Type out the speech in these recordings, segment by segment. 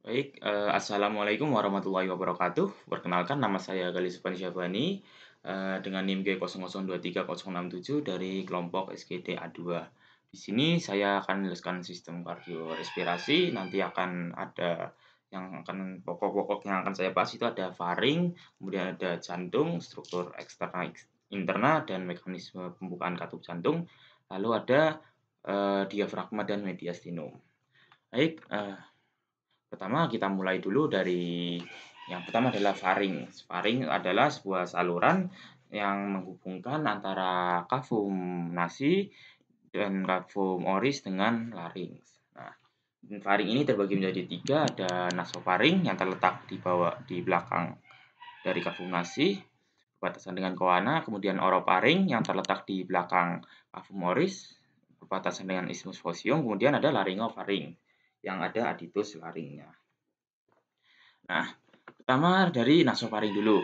Assalamualaikum warahmatullahi wabarakatuh. Perkenalkan nama saya Galis Syabani, dengan NIM G00230067 dari kelompok SGD A2. Di sini saya akan menjelaskan sistem kardiorespirasi, nanti akan ada pokok-pokok yang akan saya bahas itu ada faring, kemudian ada jantung, struktur eksterna interna, dan mekanisme pembukaan katup jantung, lalu ada, diafragma dan mediastinum. Pertama kita mulai dulu dari yang pertama adalah faring. Faring adalah sebuah saluran yang menghubungkan antara kavum nasi dan kavum oris dengan larynx. Nah, faring ini terbagi menjadi tiga, ada nasofaring yang terletak di belakang dari kavum nasi, berbatasan dengan koana, kemudian orofaring yang terletak di belakang kavum oris, berbatasan dengan isthmus fosium, kemudian ada laryngofaring yang ada aditus laringnya. Nah, pertama dari nasofaring dulu.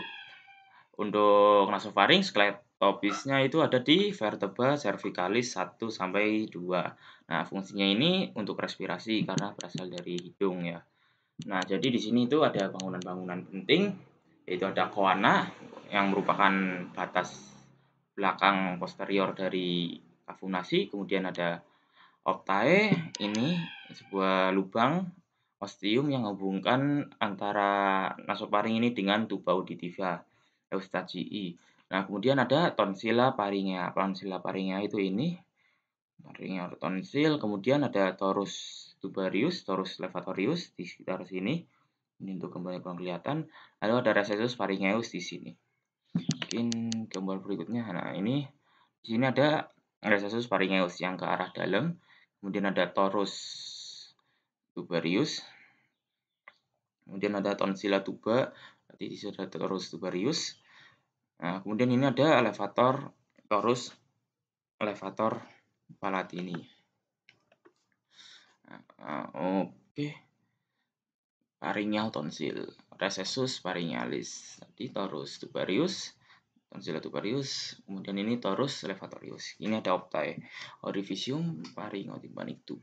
Untuk nasofaring skeletopisnya itu ada di vertebra cervicalis 1 sampai 2. Nah, fungsinya ini untuk respirasi karena berasal dari hidung ya. Nah, jadi di sini itu ada bangunan-bangunan penting, yaitu ada choana yang merupakan batas belakang posterior dari kavum nasi, kemudian ada optae, ini sebuah lubang ostium yang menghubungkan antara nasofaring ini dengan tuba auditiva Eustachii. Nah, kemudian ada tonsilla pharyngea. Tonsilla pharyngea itu ini, pharyngea tonsil, kemudian ada torus tubarius, torus levatorius di sekitar sini. Ini untuk gambar yang kurang kelihatan. Lalu ada recessus pharyngeus di sini. Mungkin gambar berikutnya. Nah, ini di sini ada recessus pharyngeus yang ke arah dalam. Kemudian ada torus tubarius. Kemudian ada tonsilla tuba, berarti di sini ada torus tubarius. Nah, kemudian ini ada torus elevator palatini. Oke. Pharyngeal tonsil, recessus pharyngealis. Tadi torus tubarius, tonsilla tubarius, kemudian ini torus levatorius. Ini ada optae, orificium pharyngotympanic tube.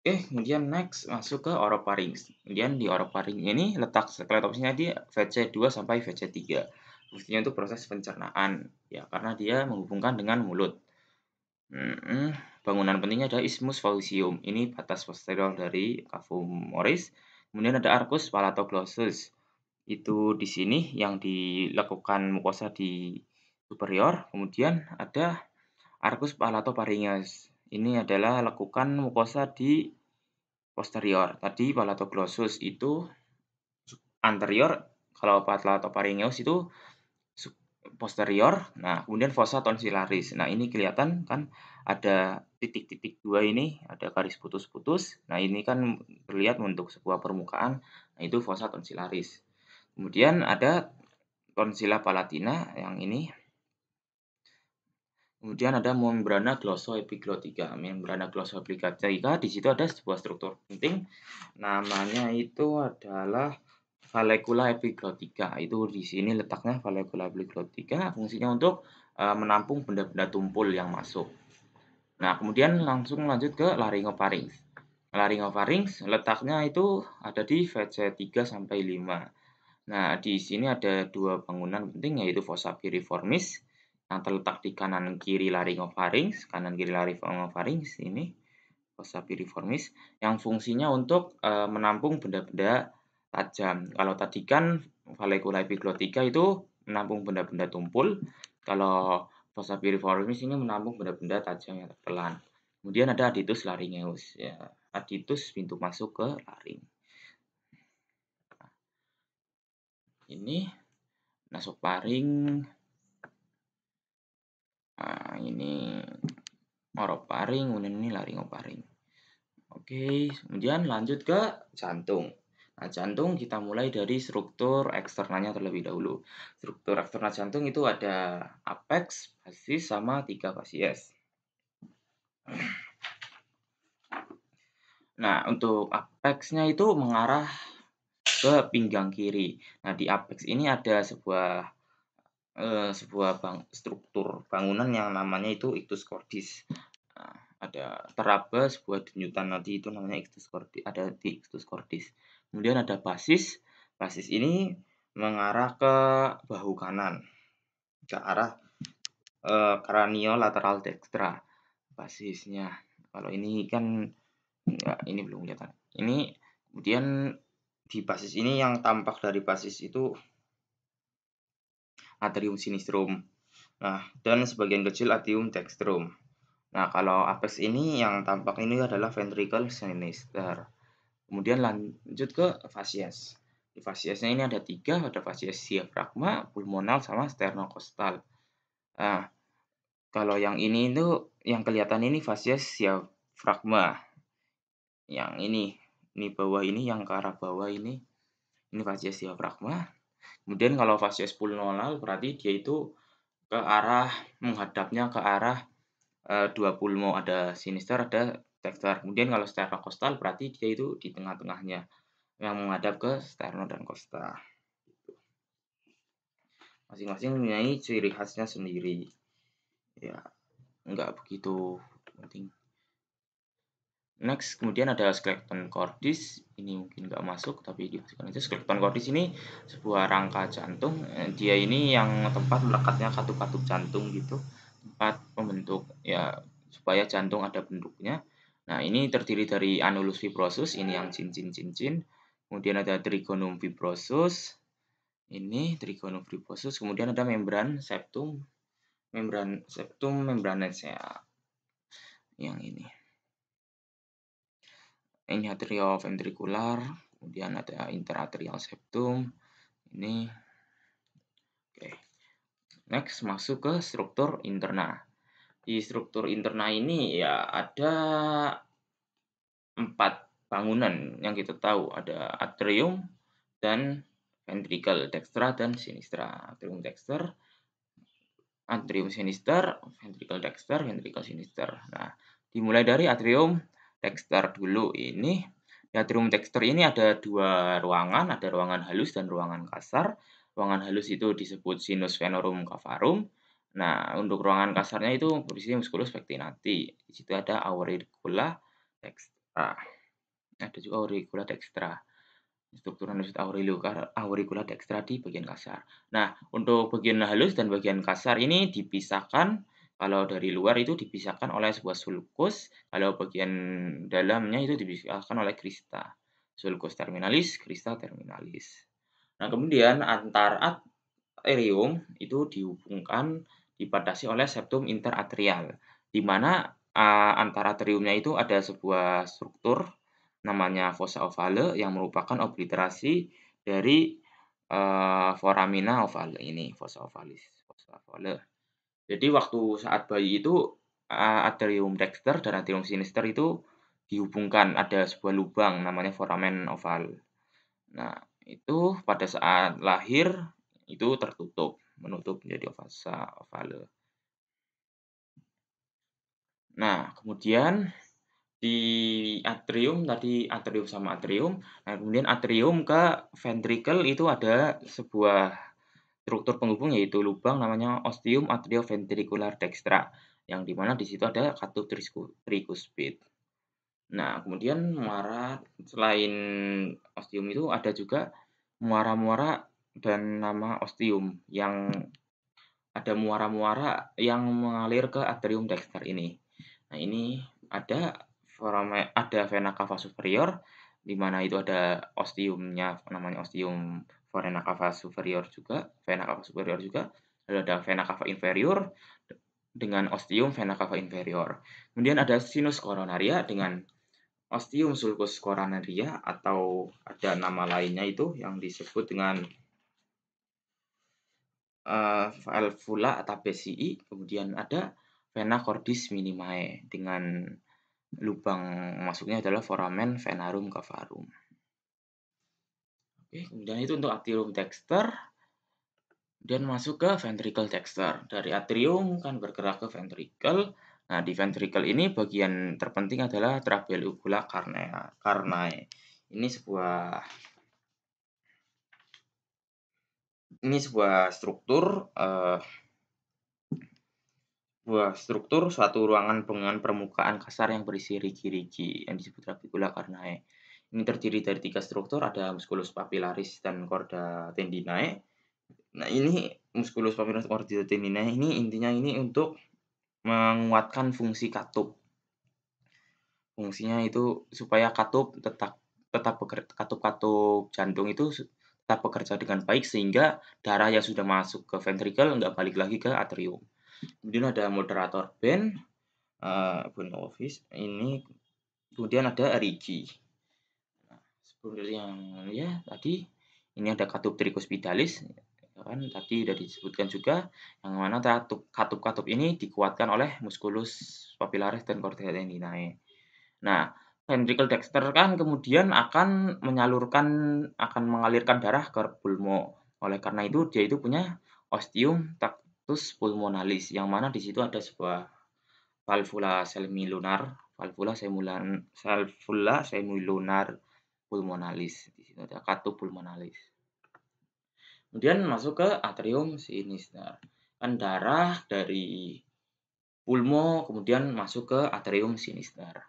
Oke, kemudian next masuk ke oropharynx. Kemudian di oropharynx ini letak skeletopisnya di VC2 sampai VC3. Fungsinya untuk proses pencernaan ya, karena dia menghubungkan dengan mulut. Bangunan pentingnya ada isthmus faucium. Ini batas posterior dari cavum oris. Kemudian ada arcus palatoglossus. Itu di sini yang dilekukan mukosa di superior. Kemudian ada arcus palatopharyngeus. Ini adalah lekukan mukosa di posterior. Tadi palatoglossus itu anterior, kalau palatopharyngeus itu posterior. Nah, kemudian fossa tonsillaris. Nah, ini kelihatan kan ada titik-titik dua ini, ada garis putus-putus. Nah, ini kan terlihat membentuk sebuah permukaan. Nah, itu fossa tonsillaris. Kemudian ada tonsilla palatina yang ini. Kemudian ada membrana glossoepiglotica. Membrana glossoepiglotica di situ ada sebuah struktur penting, namanya itu adalah vallecula epiglotica. Itu di sini letaknya vallecula epiglotica, fungsinya untuk menampung benda-benda tumpul yang masuk. Nah, kemudian langsung lanjut ke laryngopharynx. Laryngopharynx letaknya itu ada di VC3 sampai 5. Nah, di sini ada dua bangunan penting, yaitu fossa piriformis yang terletak di kanan kiri laryngopharynx, kanan kiri laryngopharynx ini fossa piriformis yang fungsinya untuk menampung benda-benda tajam. Kalau tadi kan vallecula epiglotica itu menampung benda-benda tumpul, kalau fossa piriformis ini menampung benda-benda tajam yang tertelan. Kemudian ada aditus laryngeus ya. Aditus pintu masuk ke laring. Ini nasofaring. Nah, ini orofaring, kemudian ini laryngopharing. Oke, kemudian lanjut ke jantung. Nah, jantung kita mulai dari struktur eksternalnya terlebih dahulu. Struktur eksternal jantung itu ada apex, basis, sama 3 fasies. Nah, untuk apexnya itu mengarah ke pinggang kiri. Nah, di apex ini ada sebuah struktur bangunan yang namanya itu ictus cordis. Nah, ada teraba sebuah denyutan nadi itu namanya ictus cordis, ada di ictus cordis. Kemudian ada basis. Basis ini mengarah ke bahu kanan, ke arah craniolateral dextra basisnya. Kalau ini kan enggak, ini belum kelihatan. Ini kemudian di basis ini yang tampak dari basis itu atrium sinistrum. Nah, dan sebagian kecil atrium dextrum. Nah, kalau apex ini yang tampak ini adalah ventricle sinister. Kemudian lanjut ke facies. Di fasiesnya ini ada 3, ada fasies diafragma, pulmonal, sama sternokostal. Nah, kalau yang ini itu yang kelihatan ini fasies diafragma. Yang ini bawah ini yang ke arah bawah ini fasies diafragma. Kemudian kalau fasies pulmonal berarti dia itu ke arah menghadapnya ke arah dua pulmo, ada sinister, ada dexter. Kemudian kalau sternokostal berarti dia itu di tengah-tengahnya yang menghadap ke sterno dan costa. Masing-masing mempunyai ciri khasnya sendiri. Ya, enggak begitu penting. Next, kemudian ada skeleton cordis. Ini mungkin nggak masuk, tapi dimasukkan aja. Skeleton cordis ini sebuah rangka jantung. Dia ini yang tempat melekatnya katup-katup jantung gitu, tempat pembentuk ya supaya jantung ada bentuknya. Nah, ini terdiri dari annulus fibrosus, ini yang cincin-cincin. Kemudian ada trigonum fibrosus. Ini trigonum fibrosus. Kemudian ada membran septum, membranescea. Yang ini. Ini atrioventricular, kemudian ada interatrial septum. Ini oke. Next masuk ke struktur interna. Di struktur interna ini ya ada 4 bangunan yang kita tahu, ada atrium dan ventricle, dextra dan sinistra. Atrium dexter, atrium sinister, ventricle dexter, ventricle sinister. Nah, dimulai dari atrium dexter dulu ini. Di atrium dexter ini ada 2 ruangan, ada ruangan halus dan ruangan kasar. Ruangan halus itu disebut sinus venorum cavarum. Nah, untuk ruangan kasarnya itu berisi musculus pectinati. Di situ ada auricula dextra. Ada juga auricula dextra. Struktur halus auricula dextra di bagian kasar. Nah, untuk bagian halus dan bagian kasar ini dipisahkan. Kalau dari luar itu dipisahkan oleh sebuah sulcus, kalau bagian dalamnya itu dipisahkan oleh crista. Sulcus terminalis, crista terminalis. Nah, kemudian antar atrium itu dihubungkan, dibatasi oleh septum interatrial, di mana antar atriumnya itu ada sebuah struktur namanya fossa ovale yang merupakan obliterasi dari foramina ovale ini, fossa ovalis, fossa ovale. Jadi waktu saat bayi itu atrium dexter dan atrium sinister itu dihubungkan, ada sebuah lubang namanya foramen oval. Nah, itu pada saat lahir itu tertutup, menutup menjadi fossa ovale. Nah, kemudian di atrium tadi, atrium sama atrium. Nah, kemudian atrium ke ventricle itu ada sebuah struktur penghubung yaitu lubang namanya ostium atrioventricular dextra, yang di mana di situ ada katup tricuspid. Nah, kemudian muara selain ostium itu ada juga muara-muara dan nama ostium, yang ada muara-muara yang mengalir ke atrium dexter ini. Nah, ini ada vena cava superior, di mana itu ada ostiumnya, namanya ostium vena cava superior juga, vena cava superior juga. Lalu ada vena cava inferior dengan ostium vena cava inferior. Kemudian ada sinus coronaria dengan ostium sulcus coronaria, atau ada nama lainnya itu yang disebut dengan valvula tabesii. Kemudian ada vena cordis minimae dengan lubang masuknya adalah foramen venarum cavarum. Oke, kemudian itu untuk atrium dexter. Dan masuk ke ventricle dexter. Dari atrium kan bergerak ke ventricle. Nah, di ventricle ini bagian terpenting adalah trabeculum carnae. Ini sebuah struktur sebuah struktur suatu ruangan dengan permukaan kasar yang berisi rigi-rigi yang disebut trabecula carinae. Ini terdiri dari 3 struktur, ada musculus papillaris dan chorda tendinae. Nah, ini musculus papillaris chorda tendinae ini intinya ini untuk menguatkan fungsi katup. Fungsinya itu supaya katup tetap tetap katup-katup jantung itu tetap bekerja dengan baik sehingga darah yang sudah masuk ke ventricle nggak balik lagi ke atrium. Kemudian ada moderator band, bone office ini, kemudian ada rigi. Nah, seperti yang ya tadi, ini ada katup tricuspidalis, ya kan tadi udah disebutkan juga, yang mana katup-katup ini dikuatkan oleh musculus papillaris dan chordae tendinae. Nah, ventricle dexter kan kemudian akan mengalirkan darah ke pulmo. Oleh karena itu dia itu punya ostium tractus pulmonalis, yang mana di situ ada sebuah valvula semilunar pulmonalis. Di situ ada katup pulmonalis. Kemudian masuk ke atrium sinister. Kan darah dari pulmo kemudian masuk ke atrium sinister.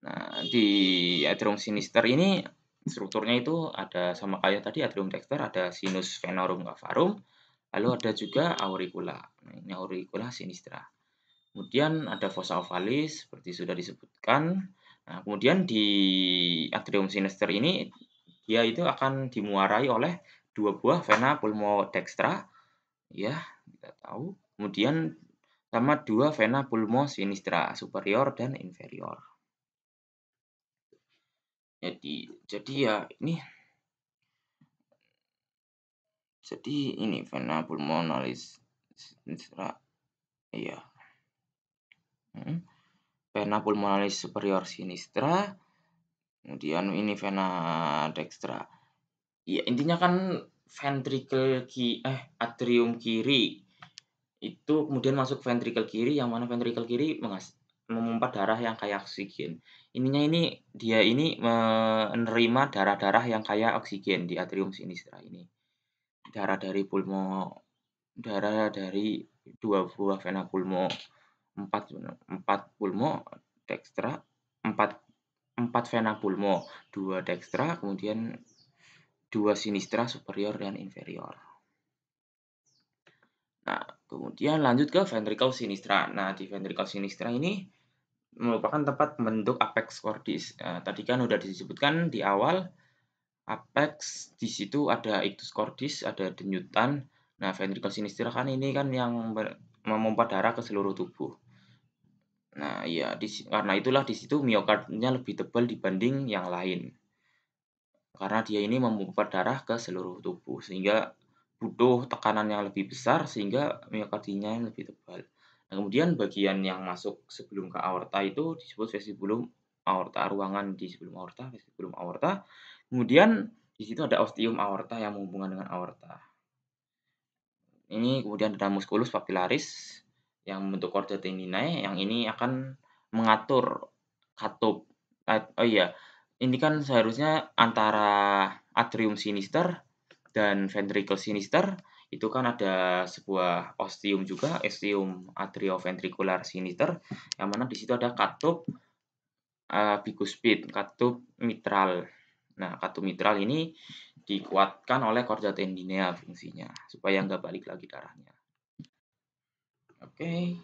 Nah, di atrium sinister ini strukturnya itu ada sama kayak tadi atrium dexter, ada sinus venorum cavarum, lalu ada juga auricula. Nah, ini auricula sinistra. Kemudian ada fossa ovalis seperti sudah disebutkan. Nah, kemudian di atrium sinister ini dia itu akan dimuarai oleh 2 buah vena pulmodextra, ya, kita tahu. Kemudian sama 2 vena pulmo sinistra, superior dan inferior. Jadi ya ini vena pulmonalis sinistra, iya. Vena pulmonalis superior sinistra, kemudian ini vena dextra. Ya intinya kan atrium kiri itu kemudian masuk ventricle kiri, yang mana ventricle kiri memompa darah yang kaya oksigen. Dia ini menerima darah-darah yang kaya oksigen di atrium sinistra ini. Darah dari 2 buah vena pulmo, 4 pulmo dextra, 4 vena pulmo, 2 dextra, kemudian 2 sinistra superior dan inferior. Nah, kemudian lanjut ke ventricle sinistra. Nah, di ventricle sinistra ini merupakan tempat membentuk apex cordis. Tadi kan udah disebutkan di awal, apex di situ ada ictus cordis, ada denyutan. Nah, ventricle sinistra kan ini kan yang memompa darah ke seluruh tubuh. Nah, iya karena itulah di situ miokardnya lebih tebal dibanding yang lain. Karena dia ini memompa darah ke seluruh tubuh sehingga butuh tekanan yang lebih besar sehingga miokardinya lebih tebal. Nah, kemudian bagian yang masuk sebelum ke aorta itu disebut vestibulum aorta, ruangan di sebelum aorta, vestibulum aorta. Kemudian di situ ada ostium aorta yang menghubungkan dengan aorta. Ini kemudian ada musculus papillaris yang membentuk chorda tendinae, yang ini akan mengatur katup. Oh iya, ini kan seharusnya antara atrium sinister dan ventricle sinister itu kan ada sebuah ostium juga, ostium atrioventricular sinister, yang mana di situ ada katup bicuspid, katup mitral. Nah, katup mitral ini dikuatkan oleh chorda tendinea fungsinya supaya nggak balik lagi darahnya. Oke.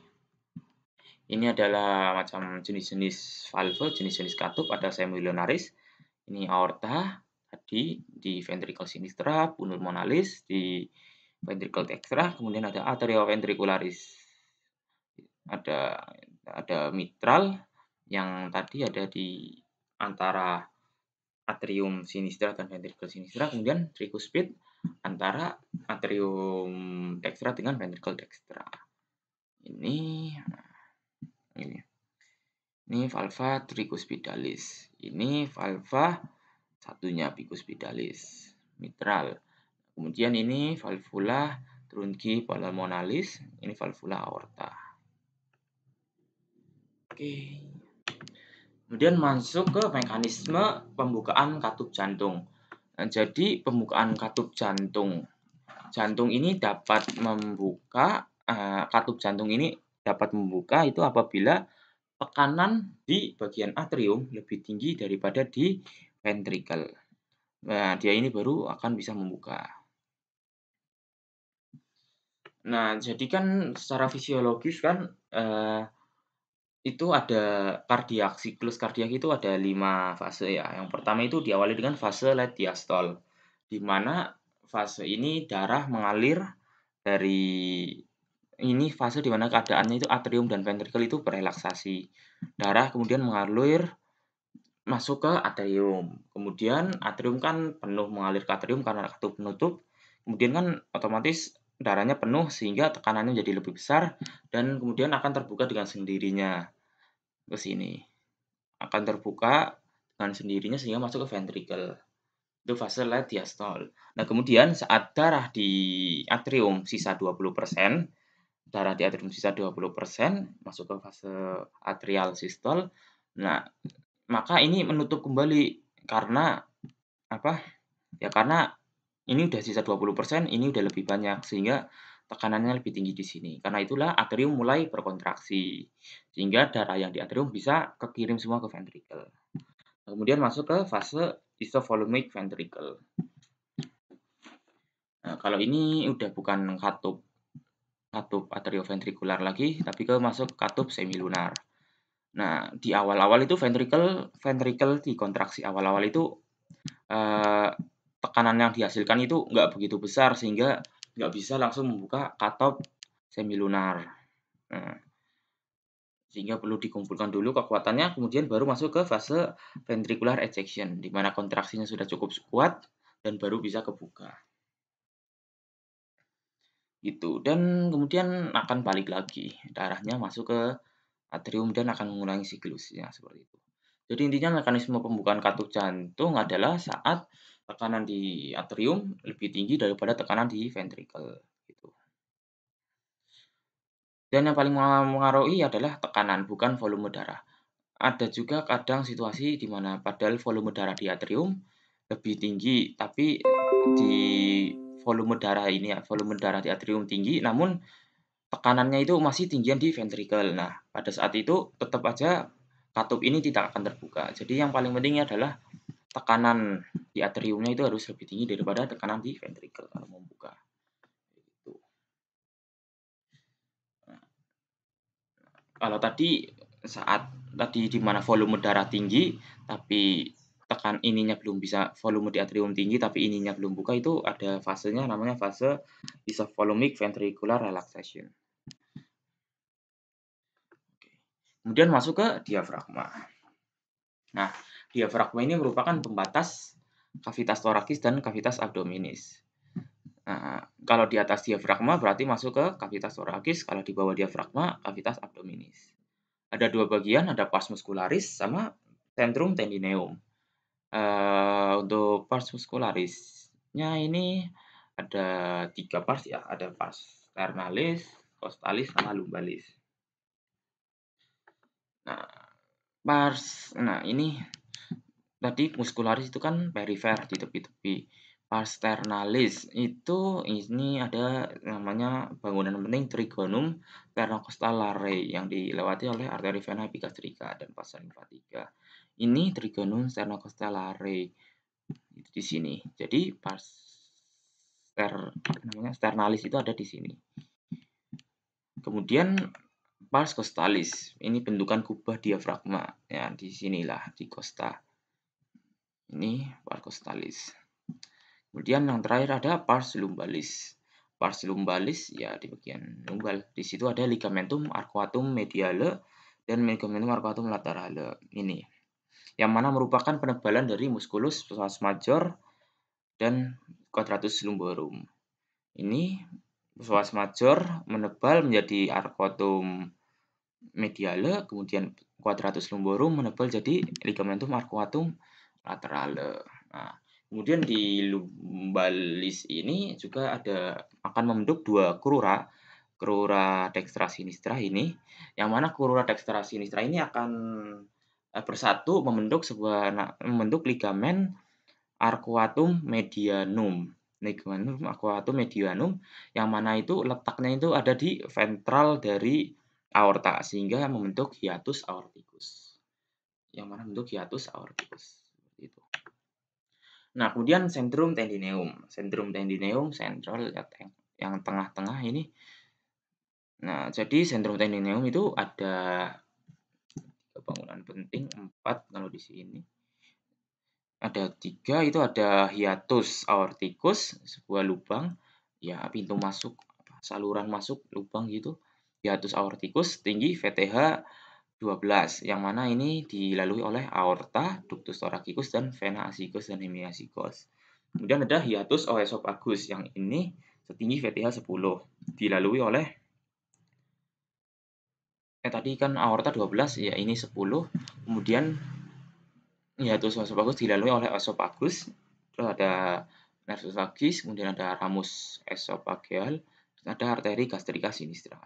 Ini adalah macam jenis-jenis valve, jenis-jenis katup, ada semilunaris, ini aorta, tadi di ventricle sinistra, pulmonalis, di ventricle dextra, kemudian ada atrioventricularis. Ada mitral yang tadi ada di antara atrium sinistra dan ventricle sinistra, kemudian tricuspid antara atrium dextra dengan ventricle dextra. Ini valva tricuspidalis. Ini valva satunya bicuspidalis mitral. Kemudian ini valvula trunci pulmonalis, ini valvula aorta. Oke. Kemudian masuk ke mekanisme pembukaan katup jantung. Nah, jadi pembukaan katup jantung ini dapat membuka katup jantung ini dapat membuka itu apabila tekanan di bagian atrium lebih tinggi daripada di ventricle. Nah, dia ini baru akan bisa membuka. Nah, jadi kan secara fisiologis kan, itu ada siklus kardiak itu ada 5 fase ya. Yang pertama itu diawali dengan fase late diastole, di mana fase ini darah mengalir dari fase di mana keadaannya itu atrium dan ventricle itu berelaksasi. Darah kemudian mengalir masuk ke atrium. Kemudian atrium kan penuh mengalir ke atrium karena katup penutup. Kemudian kan otomatis darahnya penuh sehingga tekanannya jadi lebih besar dan kemudian akan terbuka dengan sendirinya ke sini. Akan terbuka dengan sendirinya sehingga masuk ke ventricle. Itu fase late diastole. Nah, kemudian saat darah di atrium sisa 20%, darah di atrium sisa 20% masuk ke fase atrial systole. Nah, maka ini menutup kembali karena apa? Ya karena ini udah sisa 20%, ini udah lebih banyak sehingga tekanannya lebih tinggi di sini. Karena itulah atrium mulai berkontraksi. Sehingga darah yang di atrium bisa kekirim semua ke ventricle. Kemudian masuk ke fase isovolumic ventricle. Nah, kalau ini udah bukan katup atrioventrikular lagi, tapi masuk katup semilunar. Nah, di awal-awal itu ventricle di kontraksi awal-awal itu tekanan yang dihasilkan itu nggak begitu besar sehingga nggak bisa langsung membuka katup semilunar. Nah, sehingga perlu dikumpulkan dulu kekuatannya, kemudian baru masuk ke fase ventricular ejection, di mana kontraksinya sudah cukup kuat dan baru bisa kebuka. Gitu, dan kemudian akan balik lagi, darahnya masuk ke atrium dan akan mengulangi siklusnya seperti itu. Jadi intinya mekanisme pembukaan katup jantung adalah saat tekanan di atrium lebih tinggi daripada tekanan di ventricle, gitu. Dan yang paling mengaruhi adalah tekanan, bukan volume darah. Ada juga kadang situasi di mana padahal volume darah di atrium lebih tinggi, tapi di volume darah di atrium tinggi, namun tekanannya itu masih tinggian di ventricle. Nah, pada saat itu tetap aja katup ini tidak akan terbuka. Jadi yang paling pentingnya adalah tekanan di atriumnya itu harus lebih tinggi daripada tekanan di ventricle kalau membuka. Gitu. Nah, kalau saat tadi di mana volume darah tinggi, tapi volume di atrium tinggi tapi ininya belum buka, itu ada fasenya namanya fase isovolumic ventricular relaxation. Kemudian masuk ke diafragma. Nah, diafragma ini merupakan pembatas kavitas torakis dan kavitas abdominis. Nah, kalau di atas diafragma berarti masuk ke kavitas torakis, kalau di bawah diafragma kavitas abdominis. Ada dua bagian, ada pars muscularis sama centrum tendineum. Untuk pars muscularisnya ini ada 3 pars ya, ada pars sternalis, costalis, sama lumbalis. Nah, ini tadi muscularis itu kan perifer di tepi-tepi. Pars sternalis itu ini ada namanya bangunan penting trigonum sternocostalare yang dilewati oleh arteri vena epigastrica dan pars limfatika. Ini trigonum sternocostalare di sini. Jadi sternalis itu ada di sini. Kemudian pars costalis, ini bentukan kubah diafragma. Ya, di sinilah di costa. Ini pars costalis. Kemudian yang terakhir ada pars lumbalis. Pars lumbalis ya di bagian lumbal. Di situ ada ligamentum arcuatum mediale dan ligamentum arcuatum laterale. Ini yang mana merupakan penebalan dari musculus psoas major dan quadratus lumborum. Ini psoas major menebal menjadi arcuatum mediale, kemudian quadratus lumborum menebal jadi ligamentum arcuatum laterale. Nah, kemudian di lumbalis ini juga akan membentuk dua crura dextra sinistra ini, yang mana crura dextra sinistra ini akan bersatu membentuk ligamen arcuatum medianum. Ligamentum arcuatum medianum yang mana itu letaknya itu ada di ventral dari aorta sehingga membentuk hiatus aorticus. Yang mana bentuk hiatus aorticus seperti itu. Nah, kemudian sentrum tendineum. Sentrum tendineum sentral yang tengah-tengah ini. Nah, jadi sentrum tendineum itu ada bangunan penting 4 kalau di sini. Ada 3 itu ada hiatus aorticus, sebuah lubang, ya pintu masuk, saluran masuk lubang gitu. Hiatus aorticus tinggi VTH 12, yang mana ini dilalui oleh aorta, ductus thoracicus, dan vena acicus dan hemiacicus. Kemudian ada hiatus oesophagus, yang ini setinggi VTH 10, dilalui oleh tadi kan aorta 12, ya ini 10. Kemudian hiatus oesophagus dilalui oleh esophagus, terus ada nervus vagus, kemudian ada ramus esophageal, ada arteri gastrika sinistra.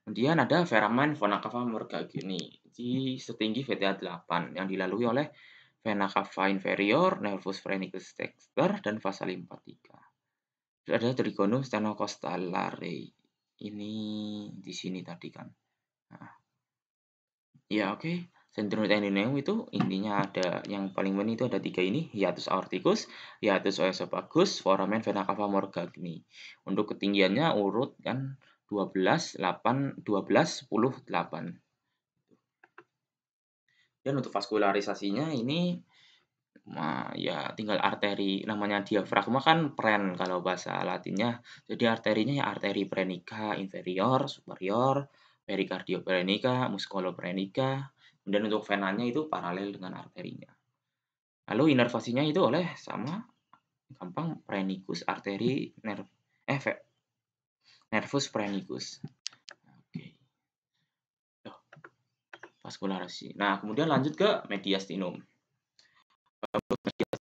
Kemudian ada foramen vena cava morgagini di setinggi VTA 8 yang dilalui oleh vena cava inferior, nervus phrenicus dexter, dan vasa lymphatica. Terus ada trigonum sternocostallare. Ini di sini tadi kan. Nah, ya oke. Sentrum tendineum itu intinya ada yang paling penting itu ada 3 ini, hiatus aorticus, hiatus oesophagus, foramen vena cava morgagini. Untuk ketinggiannya urut kan 12, 8, 12, 10, 8. Dan untuk vaskularisasinya ini ya tinggal arteri, namanya diafragma kan pren kalau bahasa Latinnya. Jadi arterinya ya arteri prenica inferior, superior, perikardioprenica, musculoprenica. Kemudian untuk venanya itu paralel dengan arterinya. Lalu inervasinya itu oleh sama gampang prenicus arteri nervus prenicus. Oke. Vaskularasi. Nah, kemudian lanjut ke mediastinum.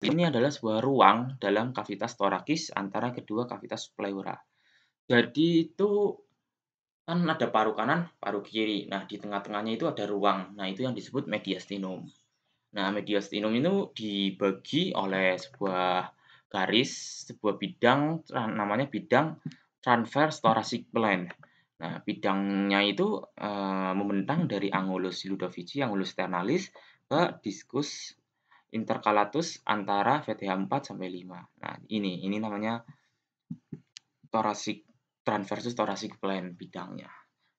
Ini adalah sebuah ruang dalam kavitas torakis antara kedua kavitas pleura. Jadi itu kan ada paru kanan, paru kiri. Nah, di tengah-tengahnya itu ada ruang. Nah, itu yang disebut mediastinum. Nah, mediastinum itu dibagi oleh sebuah garis, sebuah bidang, namanya bidang transverse thoracic plane. Nah, bidangnya itu membentang dari angulus ludovici, angulus sternalis ke diskus intercalatus antara VTH 4 sampai 5. Nah, ini namanya thoracic transversus thoracic plane bidangnya.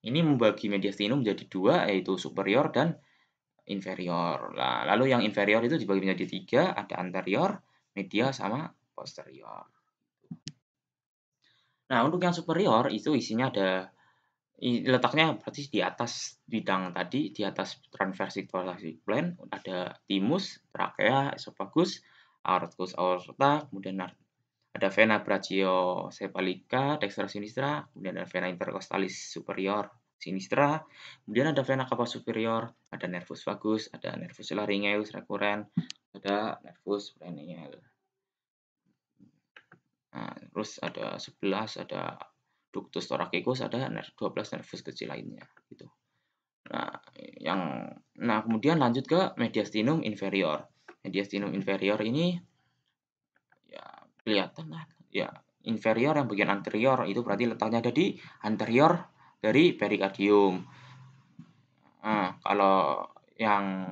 Ini membagi mediastinum menjadi 2, yaitu superior dan inferior. Nah, lalu yang inferior itu dibagi menjadi 3, ada anterior, media, sama posterior. Nah, untuk yang superior itu isinya ada letaknya berarti di atas bidang tadi, di atas transversus thoracic plane ada thymus, trachea, esophagus, aortus aorta, kemudian ada vena brachiocephalica dextra sinistra, kemudian ada vena intercostalis superior sinistra, kemudian ada vena cava superior, ada nervus vagus, ada nervus laryngeus recurrens, ada nervus perennial. Nah, terus ada 11, ada ductus thoracicus, ada 12 nervus kecil lainnya gitu. Nah, kemudian lanjut ke mediastinum inferior. Mediastinum inferior ini ya kelihatan lah, ya inferior yang bagian anterior itu berarti letaknya ada di anterior dari perikardium. Nah, kalau yang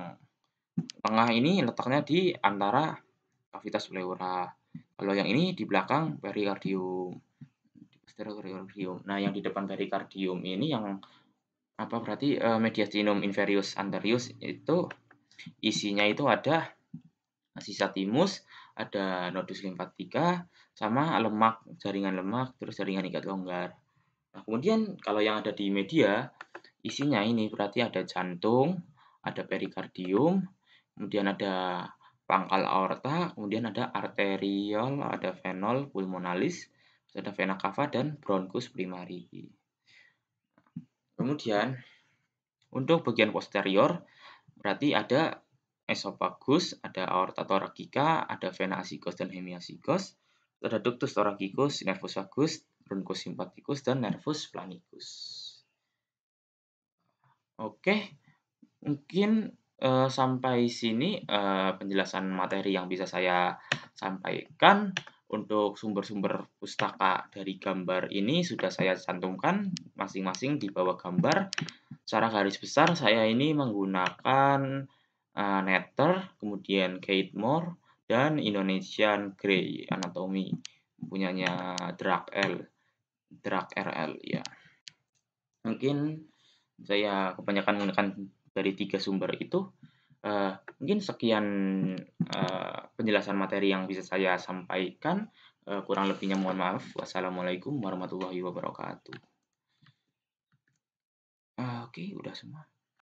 tengah ini letaknya di antara kavitas pleura. Kalau yang ini di belakang perikardium. Perikardium. Nah, yang di depan perikardium ini yang apa berarti mediastinum inferius anterius itu isinya itu ada sisa thymus, ada nodus limfatika, sama lemak, jaringan lemak, terus jaringan ikat longgar. Nah, kemudian kalau yang ada di media, isinya ini berarti ada jantung, ada perikardium, kemudian ada pangkal aorta, kemudian ada arteriol, ada venol pulmonalis, ada vena cava, dan bronchus primari. Kemudian untuk bagian posterior berarti ada esophagus, ada aorta thoracica, ada vena acicus dan hemiacicus, ada ductus thoracicus, nervus vagus, bronchus sympathicus, dan nervus planicus. Oke, mungkin sampai sini penjelasan materi yang bisa saya sampaikan. Untuk sumber-sumber pustaka dari gambar ini sudah saya cantumkan masing-masing di bawah gambar. Secara garis besar saya ini menggunakan, Nether, kemudian Gatemore, dan Indonesian Grey Anatomy punyanya Drag RL ya. Mungkin saya kebanyakan menggunakan dari 3 sumber itu. Mungkin sekian, penjelasan materi yang bisa saya sampaikan, kurang lebihnya mohon maaf. Wassalamualaikum warahmatullahi wabarakatuh. Oke, udah semua.